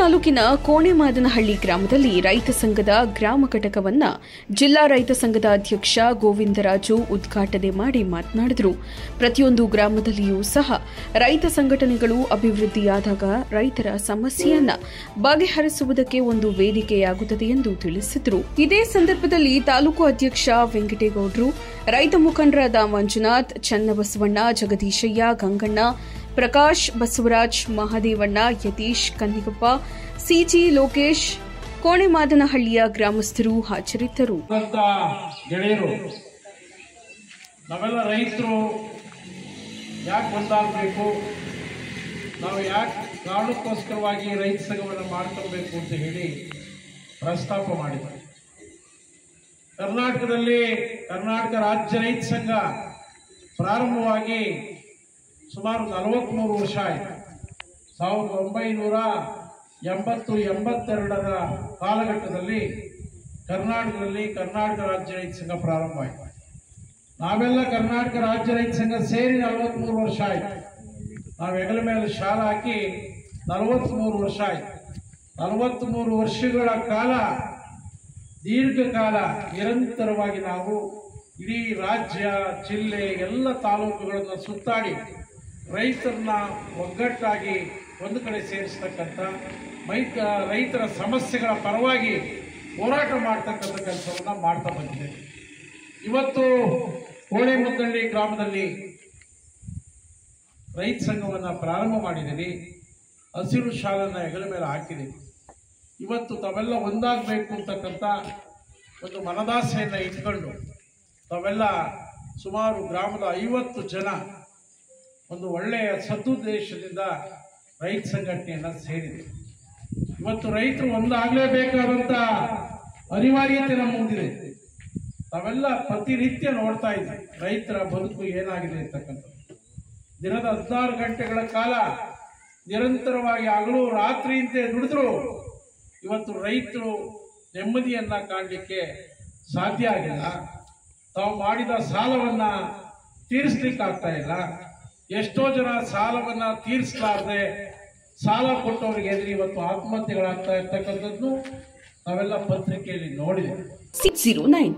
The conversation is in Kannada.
ತಾಲೂಕಿನ ಕೋಣೆಮಾದನಹಳ್ಳಿ ಗ್ರಾಮದಲ್ಲಿ ರೈತ ಸಂಘದ ಗ್ರಾಮ ಘಟಕವನ್ನ ಜಿಲ್ಲಾ ರೈತ ಸಂಘದ ಅಧ್ಯಕ್ಷ ಗೋವಿಂದರಾಜು ಉದ್ಘಾಟನೆ ಮಾಡಿ ಮಾತನಾಡಿದರು. ಪ್ರತಿಯೊಂದು ಗ್ರಾಮದಲ್ಲಿಯೂ ಸಹ ರೈತ ಸಂಘಟನೆಗಳು ಅಭಿವೃದ್ಧಿಯಾದಾಗ ರೈತರ ಸಮಸ್ಯೆಯನ್ನ ಬಗೆಹರಿಸುವುದಕ್ಕೆ ಒಂದು ವೇದಿಕೆಯಾಗುತ್ತದೆ ಎಂದು ತಿಳಿಸಿದರು. ಇದೇ ಸಂದರ್ಭದಲ್ಲಿ ತಾಲೂಕು ಅಧ್ಯಕ್ಷ ವೆಂಕಟೇಗೌಡರು, ರೈತ ಮುಖಂಡರಾದ ಮಂಜುನಾಥ್, ಚನ್ನಬಸವಣ್ಣ, ಜಗದೀಶಯ್ಯ, ಗಂಗಣ್ಣ, ಪ್ರಕಾಶ್, ಬಸವರಾಜ್, ಮಹಾದೇವಣ್ಣ, ಯತೀಶ್, ಕನ್ನಿಗಪ್ಪ, ಸಿಜಿ, ಲೋಕೇಶ್, ಕೋಣೆಮಾದನಹಳ್ಳಿಯ ಗ್ರಾಮಸ್ಥರು ಹಾಜರಿದ್ದರು. ನಾವೆಲ್ಲ ರೈತರು ಯಾಕೆ ಒಂದಾಗಬೇಕು, ನಾವು ಯಾಕೆ ಕಾರಣಕ್ಕೋಸ್ಕರವಾಗಿ ರೈತ ಸಂಘವನ್ನು ಮಾಡ್ಕೊಳ್ಬೇಕು ಅಂತ ಹೇಳಿ ಪ್ರಸ್ತಾಪ ಮಾಡಿದ್ದಾರೆ. ಕರ್ನಾಟಕದಲ್ಲಿ ಕರ್ನಾಟಕ ರಾಜ್ಯ ರೈತ ಸಂಘ ಪ್ರಾರಂಭವಾಗಿ ಸುಮಾರು 43 ವರ್ಷ ಆಯಿತು. 1982ರ ಕಾಲಘಟ್ಟದಲ್ಲಿ ಕರ್ನಾಟಕದಲ್ಲಿ ಕರ್ನಾಟಕ ರಾಜ್ಯ ರೈತ ಸಂಘ ಪ್ರಾರಂಭ ಆಯಿತು. ನಾವೆಲ್ಲ ಕರ್ನಾಟಕ ರಾಜ್ಯ ರೈತ ಸಂಘ ಸೇರಿ 43 ವರ್ಷ ಆಯಿತು. ನಾವು ಹೆಗಲ ಮೇಲೆ ಶಾಲ ಹಾಕಿ 43 ವರ್ಷ ಆಯಿತು. 43 ವರ್ಷಗಳ ಕಾಲ, ದೀರ್ಘಕಾಲ ನಿರಂತರವಾಗಿ ನಾವು ಇಡೀ ರಾಜ್ಯ, ಜಿಲ್ಲೆ, ಎಲ್ಲ ತಾಲೂಕುಗಳನ್ನು ಸುತ್ತಾಡಿ ರೈತರನ್ನ ಒಗ್ಗಟ್ಟಾಗಿ ಒಂದು ಕಡೆ ಸೇರಿಸ್ತಕ್ಕಂಥ, ರೈತರ ಸಮಸ್ಯೆಗಳ ಪರವಾಗಿ ಹೋರಾಟ ಮಾಡ್ತಕ್ಕಂಥ ಕೆಲಸವನ್ನು ಮಾಡ್ತಾ ಬಂದಿದೆ. ಇವತ್ತು ಕೋಣೆಮಾದನಹಳ್ಳಿ ಗ್ರಾಮದಲ್ಲಿ ರೈತ ಸಂಘವನ್ನು ಪ್ರಾರಂಭ ಮಾಡಿದ್ದೀವಿ. ಹಸಿರು ಶಾಲನ್ನು ಹೆಗಲ ಮೇಲೆ ಹಾಕಿದ್ದೀವಿ. ಇವತ್ತು ತಾವೆಲ್ಲ ಒಂದಾಗಬೇಕು ಅಂತಕ್ಕಂಥ ಒಂದು ಮನದಾಸೆಯನ್ನು ಇಟ್ಕೊಂಡು ತಾವೆಲ್ಲ ಸುಮಾರು ಗ್ರಾಮದ 50 ಜನ ಒಂದು ಒಳ್ಳೆಯ ಸದುದ್ದೇಶದಿಂದ ರೈತ ಸಂಘಟನೆಯನ್ನು ಸೇರಿದೆ. ಇವತ್ತು ರೈತರು ಒಂದಾಗಲೇಬೇಕಾದಂಥ ಅನಿವಾರ್ಯತೆ ನಮ್ಮ ಮುಂದಿದೆ. ತಾವೆಲ್ಲ ಪ್ರತಿನಿತ್ಯ ನೋಡ್ತಾ ಇದ್ದೀವಿ ರೈತರ ಬದುಕು ಏನಾಗಿದೆ ಅಂತಕ್ಕಂಥದ್ದು. ದಿನದ 16 ಗಂಟೆಗಳ ಕಾಲ ನಿರಂತರವಾಗಿ ಹಗಲು ರಾತ್ರಿಯಂತೆ ದುಡಿದ್ರು ಇವತ್ತು ರೈತರು ನೆಮ್ಮದಿಯನ್ನ ಕಾಣಲಿಕ್ಕೆ ಸಾಧ್ಯ ಆಗಿಲ್ಲ. ತಾವು ಮಾಡಿದ ಸಾಲವನ್ನ ತೀರಿಸ್ಲಿಕ್ಕಾಗ್ತಾ ಇಲ್ಲ. ಎಷ್ಟೋ ಜನ ಸಾಲವನ್ನ ತೀರಿಸಲಾರದೆ ಸಾಲ ಕೊಟ್ಟವರಿಗೆ ಎದುರು ಇವತ್ತು ಆತ್ಮಹತ್ಯೆಗಳಾಗ್ತಾ ಇರ್ತಕ್ಕಂಥದ್ದು ನಾವೆಲ್ಲ ಪತ್ರಿಕೆಯಲ್ಲಿ ನೋಡಿದೆ. 609